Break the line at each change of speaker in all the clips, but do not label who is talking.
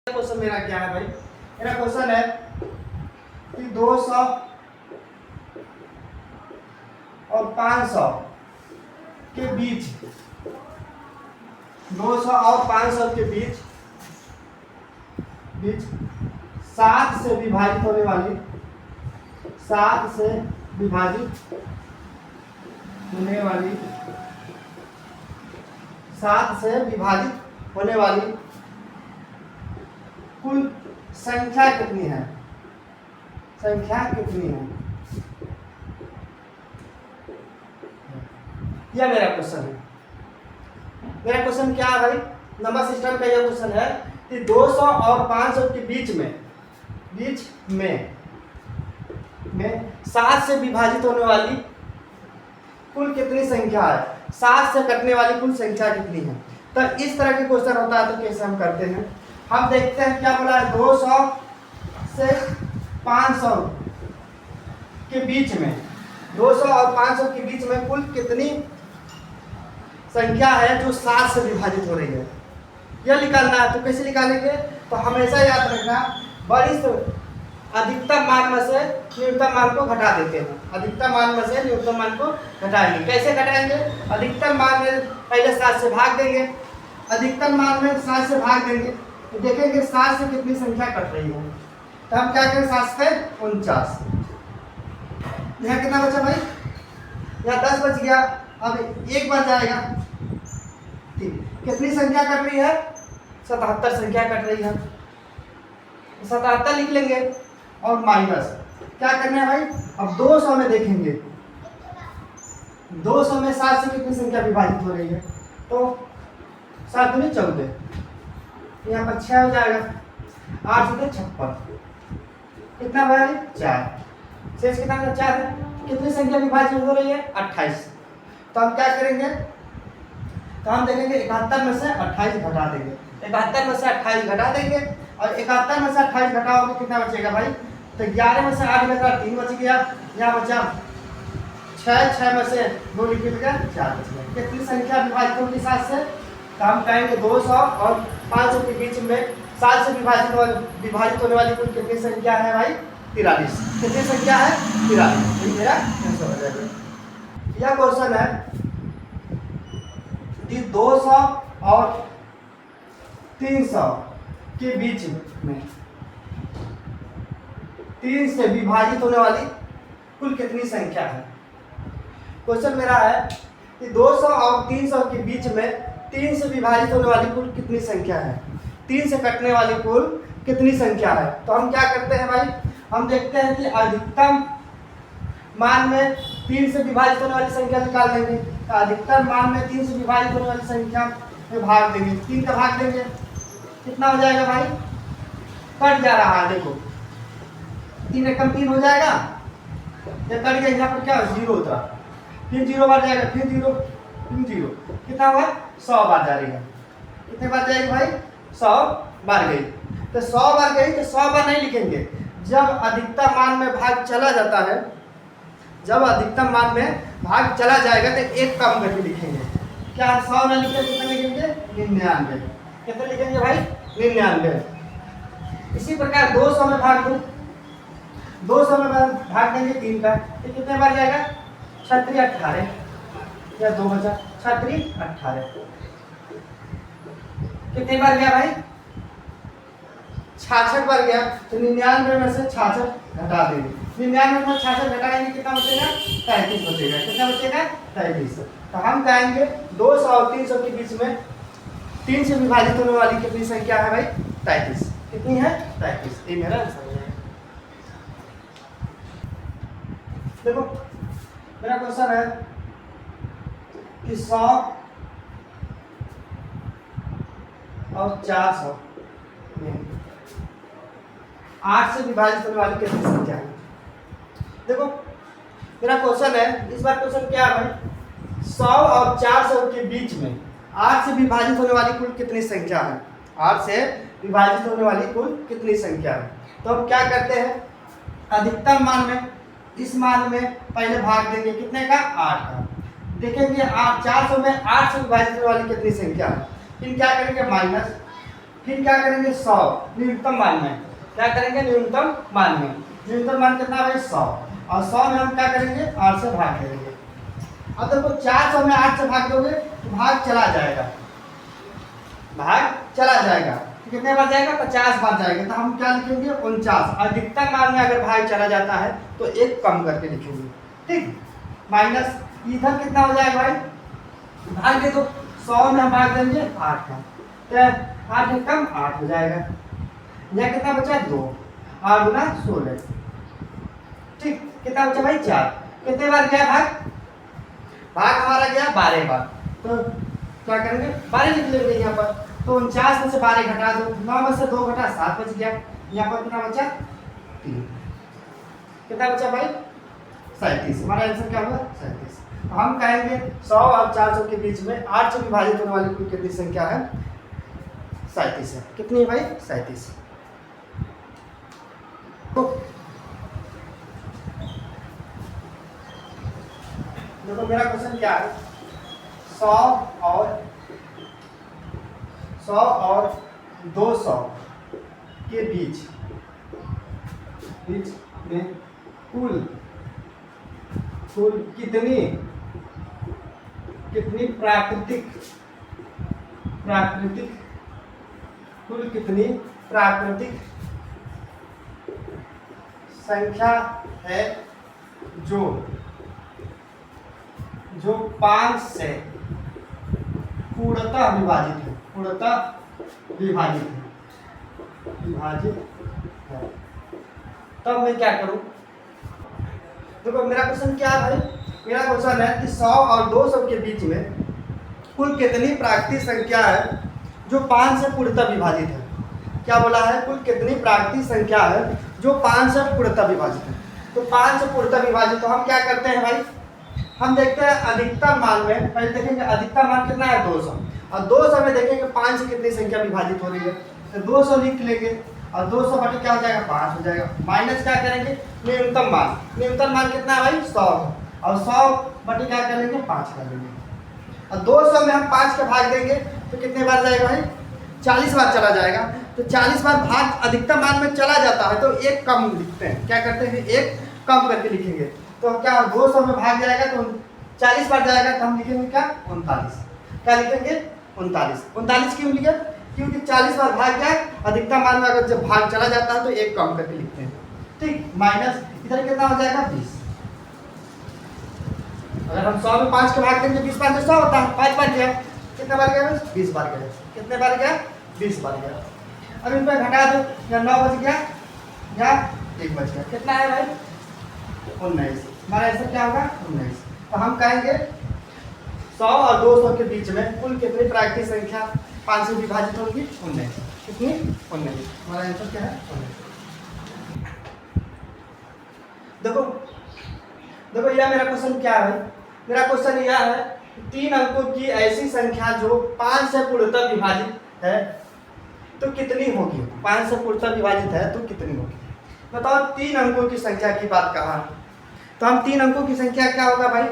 Question मेरा क्या है भाई? मेरा क्वेश्चन है कि 200 और 500 के बीच 200 और 500 के बीच 7 से विभाजित होने वाली 7 से विभाजित होने वाली 7 से विभाजित होने वाली कुल संख्या कितनी है? संख्या कितनी है? यह मेरा क्वेश्चन है। मेरा क्वेश्चन क्या है भाई? नंबर सिस्टम का यह क्वेश्चन है कि 200 और 500 के बीच में 7 से विभाजित होने वाली कुल कितनी संख्या है? 7 से कटने वाली कुल संख्या कितनी है? तो इस तरह के क्वेश्चन होता है तो कैसे हम करते हैं? हम देखते हैं क्या बोला है। 200 से 500 के बीच में 200 और 500 के बीच में कुल कितनी संख्या है जो 7 से विभाजित हो रही है, यह निकालना है। तो कैसे निकालेंगे? तो हमेशा याद रखना, बड़ी से अधिकतम मान में से न्यूनतम मान को घटा देते हैं। अधिकतम मान में से न्यूनतम मान को घटाएंगे। कैसे घटाएंगे? अधिकतम मान में पहले 7 से भाग देंगे, अधिकतम मान में 7 से भाग देंगे तो देखेंगे 7 से कितनी संख्या कट रही है। तो हम क्या करें? 7 से 49। यहाँ कितना बचा भाई? यहाँ 10 बच गया। अब 1 बच जाएगा। ठीक, कितनी संख्या कट रही है? 77 संख्या कट रही है। 77 लिख लेंगे और माइनस क्या करना है भाई? अब 200 में देखेंगे, 200 में 7 से कितनी संख्या विभाजित हो रही है? तो 7 दूनी 14, यहाँ पर 6 हो जाएगा। 8 से 56, कितना भाई? 4। शेष कितना? 4 है। कितनी संख्या विभाजित हो रही है? 28। तो हम क्या करेंगे? तो हम देखेंगे 71 में से 28 घटा देंगे। 71 में से 28 घटा देंगे और 71 में से 28 घटाओगे कितना बचेगा भाई? तो 11 में से 8 घटा 3 बच गया। यहाँ बचा 6 में से 2 लिख दिया 4 बच गया। कितनी संख्या विभाजित होगी 7 से? तो हम कहेंगे 200 और 500 के बीच में 7 से विभाजित होने वाली कुल कितनी संख्या है भाई? 43। कितनी संख्या है? 43। ये मेरा आंसर हो जाएगा। यह क्वेश्चन है कि 200 और 300 के बीच में 3 से विभाजित होने वाली कुल कितनी संख्या है? क्वेश्चन मेरा है कि 200 और 300 के बीच में 3 से विभाजित होने वाली कुल कितनी संख्या है? 3 से कटने वाली कुल कितनी संख्या है? तो हम क्या करते हैं भाई? हम देखते हैं कि अधिकतम मान में 3 से विभाजित होने वाली संख्या निकाल देंगे। तो अधिकतम मान में 3 से विभाजित होने वाली संख्या में भाग देंगे, 3 का भाग देंगे, कितना हो जाएगा भाई? कट जा रहा है, देखो 3 एकम 3 हो जाएगा। जब कट गया यहाँ पर क्या 0 उतरा, फिर 0 बार जाएगा, फिर 0, फिर 0, कितना हुआ? 100 बार जा रही है। कितने बार जाएगी भाई? 100 बार गई। तो 100 बार गई तो 100 बार नहीं लिखेंगे। जब अधिकतम मान में भाग चला जाता है, जब अधिकतम मान में भाग चला जाएगा तो एक कम करके लिखेंगे। क्या 100 ना लिखे कितने लिखेंगे? 99। कितने लिखेंगे भाई? 99। इसी प्रकार 200 में भाग दो, 200 में भाग देंगे 3 का, तो कितने बार जाएगा? 36 18 या 2 बचा 36 18। कितने बार गया भाई? 66 बार गया। तो 99 में से 66 घटा देंगे। 99 में 66 घटाएंगे कितना बचेगा? 33 बचेगा। कितना बचेगा? 33। तो हम कहेंगे 200 और 300 के बीच में 3 से विभाजित होने वाली कितनी संख्या है भाई? 33। कितनी है? 33। ये मेरा आंसर है। देखो मेरा क्वेश्चन है कि 100 और 400 में 8 से विभाजित होने वाली कितनी संख्या है? देखो मेरा क्वेश्चन है, इस बार क्वेश्चन क्या है भाई? 100 और 400 के बीच में 8 से विभाजित होने वाली कुल कितनी संख्या है? 8 से विभाजित होने वाली कुल कितनी संख्या है? तो हम क्या करते हैं? अधिकतम मान में इस मान में पहले भाग देंगे, कितने का? 8 का। देखेंगे 400 में 8 से विभाजित होने वाली कितनी संख्या है? फिर क्या करेंगे? माइनस फिर क्या करेंगे 100 न्यूनतम मान में, क्या करेंगे न्यूनतम मान में, न्यूनतम मान कितना भाई 100, और 100 में हम क्या करेंगे 8 से भाग देंगे। अब देखो 400 में 8 से भाग दोगे तो भाग चला जाएगा, भाग चला जाएगा तो कितने बार जाएगा 50 बार जाएगा, तो हम क्या लिखेंगे 49। अधिकतम मान में अगर भाग चला जाता है तो एक कम करके लिखेंगे, ठीक। माइनस इधर कितना हो जाएगा भाई, भाग दे दो 100 में हम भाग देंगे 8 का, तो 8 कम 8 हो जाएगा, यह कितना बचा 2, 8 गुना 16, ठीक। कितना बचा भाई 4, कितने बार गया भाग, भाग हमारा गया 12 बार, तो क्या करेंगे 12 लिख लेंगे यहाँ पर, तो 49 में से 12 घटा दो, 9 में से 2 घटा 7 बच गया, यहाँ पर कितना बचा 3, कितना बचा भाई 37। हमारा आंसर क्या होगा 37। तो हम कहेंगे 100 और 400 के बीच में 8 से विभाजित होने वाली कुल कितनी संख्या है 37 है। कितनी है भाई 37। देखो मेरा क्वेश्चन क्या है, 100 और 200 के बीच में कुल कितनी प्राकृतिक संख्या है जो 5 से पूर्णतः विभाजित है। तब मैं क्या करूं, देखो मेरा क्वेश्चन क्या है भाई, मेरा क्वेश्चन है कि 100 और 200 के बीच में कुल कितनी प्राकृतिक संख्या है जो 5 से पूर्णतः विभाजित है। क्या बोला है, कुल कितनी प्राकृतिक संख्या है जो 5 से पूर्णतः विभाजित है। तो 5 से पूर्णतः विभाजित, तो हम क्या करते हैं भाई, हम देखते हैं अधिकतम मान में, पहले देखेंगे अधिकतम मान कितना है 200, और 200 में देखेंगे 5 से कितनी संख्या विभाजित हो रही है, तो 200 लिख लेंगे, और 200 बटे क्या हो जाएगा 5 हो जाएगा, माइनस क्या करेंगे न्यूनतम मान कितना है भाई 100, और 100 बटे क्या कर लेंगे 5 कर लेंगे, और 200 में हम 5 के भाग देंगे तो कितने बार जाएगा भाई 40 बार चला जाएगा। तो 40 बार भाग अधिकतम मान में चला जाता है तो एक कम लिखते हैं, क्या करते हैं एक कम करके लिखेंगे, तो क्या 200 में भाग जाएगा तो 40 बार जाएगा, तो हम लिखेंगे क्या 39, क्या लिखेंगे 39 क्यों लिखे, क्योंकि 40 बार भाग जाए अधिकतम मान में अगर जब भाग चला जाता है तो एक कम करके लिखते हैं, ठीक। माइनस इधर कितना हो जाएगा 20, अगर हम 100 में 5 के भाग देंगे 20 बार तो 100 होता है, 5 बार गया, कितने बार गया 20 बार गया, कितने बार गया 20 बार गया। अब इन पर घटा दो, या 9 बच गया या 1 बच गया, कितना है भाई 19। हमारा आंसर क्या होगा 19। तो हम कहेंगे 100 और 200 के बीच में कुल कितनी प्राकृतिक संख्या 5 से विभाजित होगी 19, कितनी 19। हमारा आंसर क्या है 19। देखो यह मेरा क्वेश्चन क्या है, मेरा क्वेश्चन यह है 3 अंकों की ऐसी संख्या जो 5 से पूर्णतः विभाजित है तो कितनी होगी, 5 से पूर्णतः विभाजित है तो कितनी होगी, बताओ। 3 अंकों की संख्या की बात कहा, तो हम 3 अंकों की संख्या क्या होगा भाई,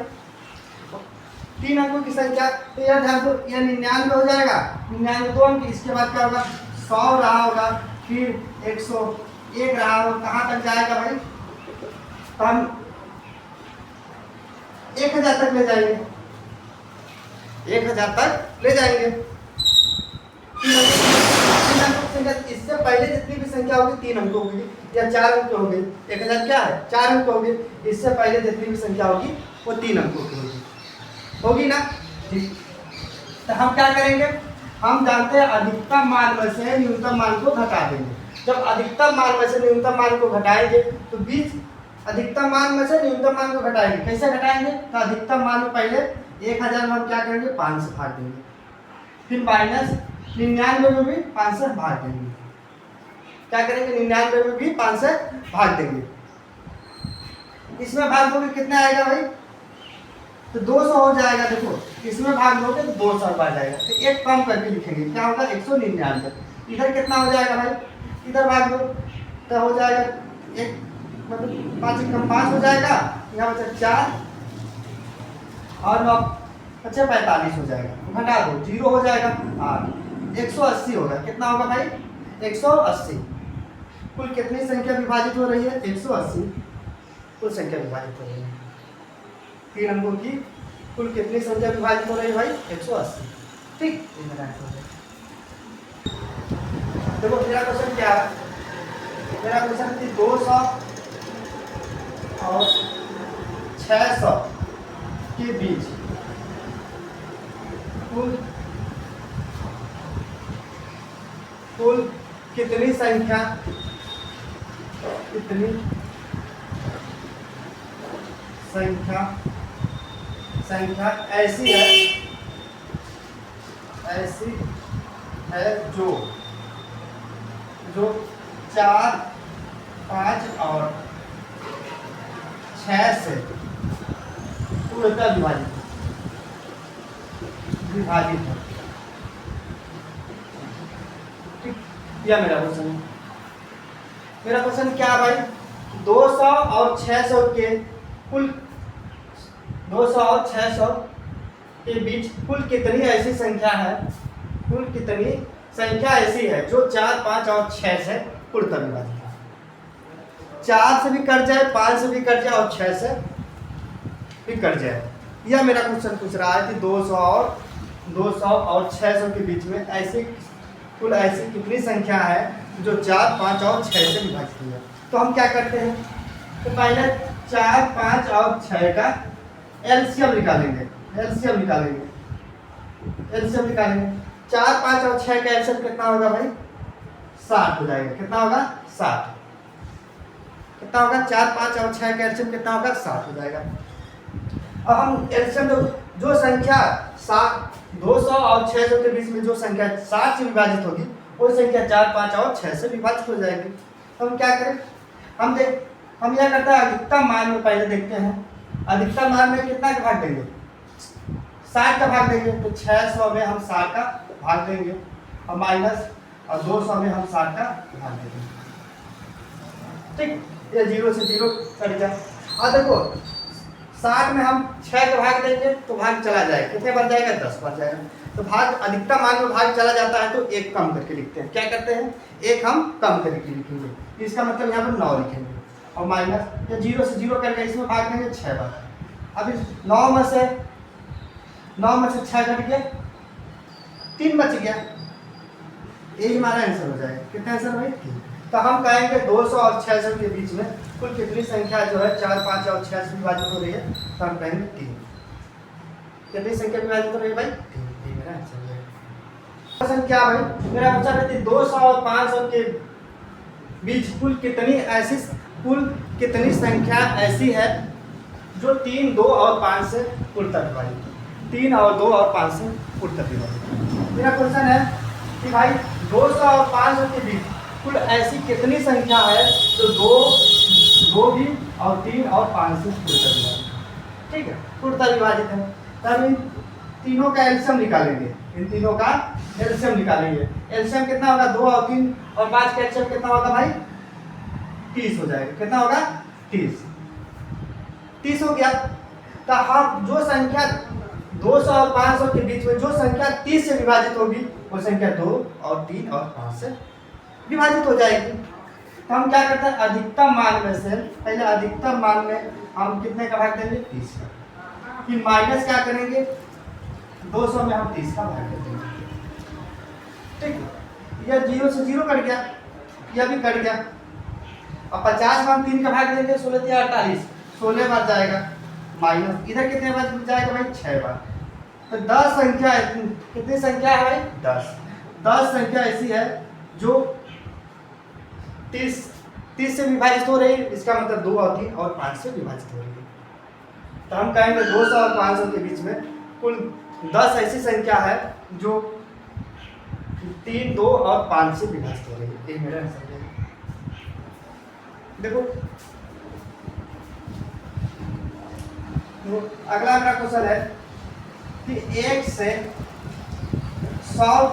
3 अंकों की संख्या, तो यह ध्यान दो यह 99 हो जाएगा, 99 2 अंक, इसके बाद क्या होगा 100 रहा होगा, फिर 101 रहा होगा, कहाँ तक जाएगा भाई, तो हम 1000 तक ले जाएंगे, 1000 तक ले जाएंगे। 3 अंकों की संख्या, इससे पहले जितनी भी संख्या होगी 3 अंक होगी या 4 अंक होगी, 1000 क्या है 4 अंक होगी, इससे पहले जितनी भी संख्या होगी वो 3 अंकों की होगी ना, ठीक। तो हम क्या करेंगे, हम जानते हैं अधिकतम मान में से न्यूनतम मान को घटा देंगे। जब अधिकतम मान में से न्यूनतम मान को घटाएंगे तो बीच अधिकतम मान में से न्यूनतम मान को घटाएंगे, कैसे घटाएंगे, तो अधिकतम मान में पहले 1000 में हम क्या करेंगे 5 से भाग देंगे, फिर माइनस 99 में भी 5 से भाग देंगे, क्या करेंगे 99 में भी 5 से भाग देंगे, इसमें भाग दोगे कितना आएगा भाई, तो 200 हो जाएगा। देखो इसमें भाग दोगे तो 200 बार जाएगा, तो एक कम करके लिखेंगे, क्या होगा 199। इधर कितना हो जाएगा भाई, इधर भाग दो तो हो जाएगा एक, मतलब 5 कम 5 हो जाएगा, यहाँ बचा 4 और 9 अच्छा 45 हो जाएगा, घटा दो 0 हो जाएगा 8, 180 होगा। कितना होगा भाई? 180। कुल कितनी संख्या विभाजित हो रही है? 180 कुल संख्या विभाजित हो रही है। 3 अंकों की कुल कितनी संख्या विभाजित हो रही है भाई? 180। ठीक, ये मेरा आंसर है। देखो मेरा क्वेश्चन क्या है? मेरा क्वेश्चन है 200 और 600 के बीच कुल कितनी संख्या ऐसी है जो 4, 5 और 6 से पूर्णतः विभाजित है। ठीक, यह मेरा क्वेश्चन है। मेरा क्वेश्चन क्या है भाई? 200 और 600 के कुल 200 और 600 के बीच कुल कितनी ऐसी संख्या है? कुल कितनी संख्या ऐसी है जो 4, 5 और 6 से पूर्णतः विभाजित है? 4 से भी कट जाए, 5 से भी कट जाए और 6 से भी कट जाए। यह मेरा क्वेश्चन पूछ रहा है कि 200 और 600 के बीच में कुल ऐसी कितनी संख्या है जो 4, 5 और 6 से विभाजित है। तो हम क्या करते हैं? तो पहले 4, 5 और 6 का एलसीएम निकालेंगे। 4, 5 और 6 का एलसीएम कितना होगा भाई? 60 हो जाएगा। कितना होगा? 60। कितना होगा? 4, 5 और 6 का एलसीएम कितना होगा? 60 हो जाएगा। अब हम एलसीएम जो संख्या 200 और 600 के बीच में जो संख्या 60 से विभाजित होगी वो संख्या 4, 5 और 6 से विभाजित हो जाएगी। तो हम क्या करें? हम यह करते हैं अधिकतम मान में पहले देखते हैं। अधिकतम मान में कितना का भाग देंगे? 60 का भाग देंगे। तो 600 में हम 60 का भाग देंगे और माइनस और 200 में हम 60 का भाग देंगे। ठीक, ये 0 से 0 कट जाए। और देखो 60 में हम 6 का भाग देंगे तो भाग चला जाएगा। कितने बन जाएगा? 10 बन जाएगा। तो भाग अधिकतम मान में भाग चला जाता है तो 1 कम करके लिखते हैं। क्या करते हैं? 1 हम कम करके लिखेंगे। इसका मतलब यहाँ पर 9 लिखेंगे और माइनस या 0 से 0 करके इसमें भाग देंगे 6 बार। अब इस 9 में से 6 घट गया, 3 बच गया। यही हमारा आंसर हो जाएगा। कितना आंसर भाई? 3। तो हम कहेंगे 200 और 600 के बीच में कुल कितनी संख्या जो है 4, 5 और 6 से विभाजित हो रही है? तो हम कहेंगे 3। कितनी संख्या विभाजित हो रही है भाई? 3। ये मेरा आंसर है। क्वेश्चन क्या भाई? मेरा क्वेश्चन है 200 और 500 के बीच कुल कितनी संख्या ऐसी है जो 3, 2 और 5 से पूर्णतः विभाजित है? 3 और 2 और 5 से पूर्णतः विभाजित। मेरा क्वेश्चन है कि भाई 200 और 500 के बीच कुल ऐसी कितनी संख्या है जो 2 भी और 3 और 5 से पूर्णतः विभाजित? ठीक है, पूर्णतः विभाजित है। तब इन तीनों का एलसीएम निकालेंगे। एलसीएम कितना होगा? 2 और 3 और 5 का एलसीएम कितना होगा भाई? 30 हो जाएगा। कितना होगा? 30 हो गया। तो हम जो संख्या 200 और 500 के बीच में जो संख्या 30 से विभाजित होगी वो संख्या 2 और 3 और 5 से विभाजित हो जाएगी। तो हम क्या करते हैं? अधिकतम मान में से पहले अधिकतम मान में हम कितने का भाग देंगे? 30 का। फिर माइनस क्या करेंगे? 200 में हम 30 का भाग देंगे। ठीक है, यह 0 से 0 कट गया, यह भी कट गया। अब 50 में हम 3 का भाग देंगे, 16 × 48, 16 बार जाएगा। माइनस इधर कितने बार जाएगा भाई? 6 बार। तो 10 संख्या कितनी संख्या है भाई? 10 संख्या ऐसी है जो 30 से विभाजित हो रही है। इसका मतलब 2 और 3 और 5 से विभाजित हो रही है। तो हम कहेंगे 200 और 500 के बीच में कुल 10 ऐसी संख्या है जो 3, 2 और 5 से विभाजित हो रही है। ये मेरा आंसर है। देखो अगला मेरा क्वेश्चन है कि 1 से 100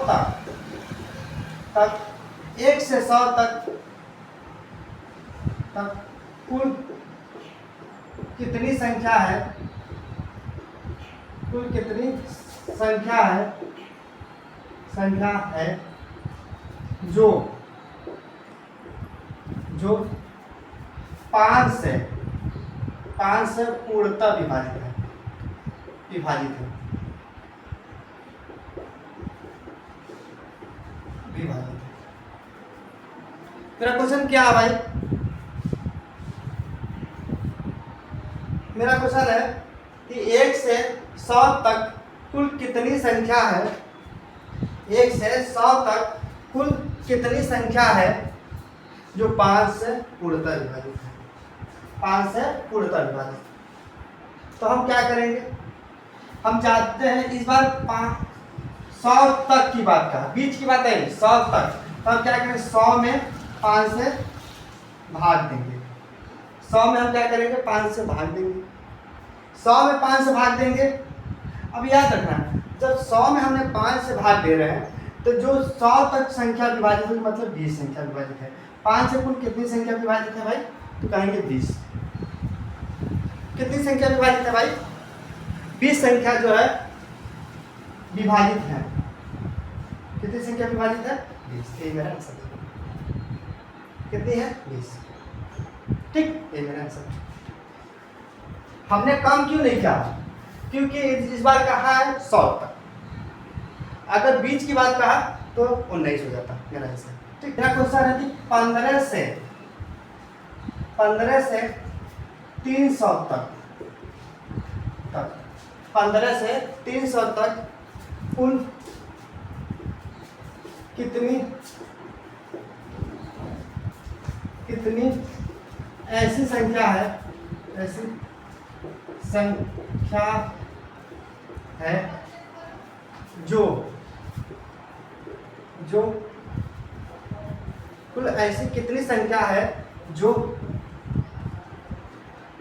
तक कुल कितनी संख्या है संख्या है जो जो 5 से पूर्णतः विभाजित है। मेरा क्वेश्चन क्या है भाई? मेरा क्वेश्चन है कि 1 से 100 तक कुल कितनी संख्या है? 1 से 100 तक कुल कितनी संख्या है जो 5 से पूर्णतः विभाजित है? 5 से पूर्णतः विभाजित। तो हम क्या करेंगे? हम चाहते हैं इस बार 100 तक की बात का, बीच की बात है 100 तक। तो हम क्या करेंगे? 100 में 5 से भाग देंगे। 100 में हम क्या करेंगे? 5 से भाग देंगे। 100 में 5 से भाग देंगे। अब याद रखना, जब 100 में हमने 5 से भाग दे रहे हैं तो जो 100 तक संख्या विभाजित होगी मतलब 20 संख्या विभाजित है। 5 से कुल कितनी संख्या विभाजित है भाई? तो कहेंगे 20। कितनी संख्या विभाजित है भाई? 20 संख्या जो है विभाजित है। कितनी संख्या विभाजित है? 20। ये मेरा आंसर कितनी है? 20। ठीक, ये मेरा आंसर। हमने कम क्यों नहीं किया? क्योंकि इस बार कहा है 100 तक। अगर बीच की बात कहा तो 19 हो जाता मेरा आंसर। ठीक, मेरा क्वेश्चन है कि 15 से 300 तक 15 से 300 तक कुल कितनी ऐसी संख्या है जो कुल ऐसी कितनी संख्या है जो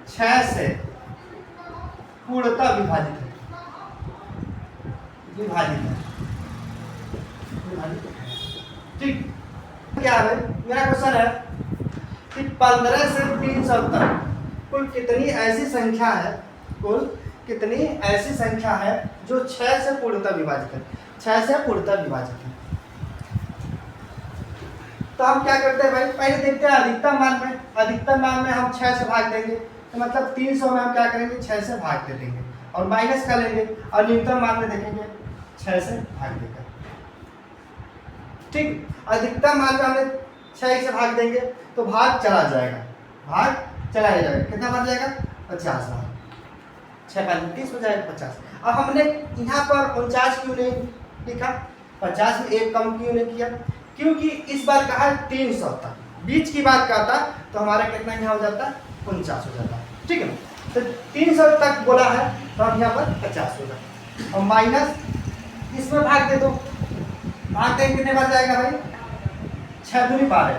6 से पूर्णतः विभाजित है? ठीक, क्या है? मेरा क्वेश्चन है कि 15 से 300 तक कुल कितनी ऐसी संख्या है जो 6 से पूर्णतः विभाजित है? 6 से पूर्णतः विभाजित है। तो हम क्या करते हैं भाई? पहले देखते हैं अधिकतम मान में हम 6 से भाग देंगे। तो मतलब 300 में हम क्या करेंगे? 6 से भाग दे देंगे और माइनस कर लेंगे और न्यूनतम मान में देखेंगे 6 से भाग देकर। ठीक, अधिकतम मान में हमने 6 से भाग देंगे तो भाग चला जाएगा। कितना बन जाएगा? 50 बार। 6 5 30 हो जाएगा 50। अब हमने यहाँ पर 49 क्यों नहीं लिखा? 50 में एक कम क्यों नहीं किया? क्योंकि इस बार कहा 300 तक। बीच की बात करता तो हमारा कितना यहाँ हो जाता? 49 हो जाता। ठीक है, तो 300 तक बोला है तो हम यहाँ पर 50 होगा और माइनस इसमें भाग दे दो। भाग देंगे कितने बार जाएगा भाई? 6 दूनी 12,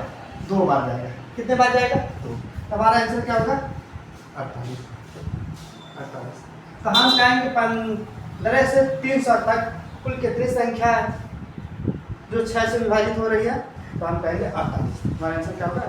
2 बार जाएगा। कितने बार जाएगा? 2। हमारा आंसर क्या होगा? 48। तो हम कहेंगे 15 से 300 तक कुल कितनी संख्या है जो 6 से विभाजित हो रही है? तो हम कहेंगे 48। हमारा आंसर क्या होगा?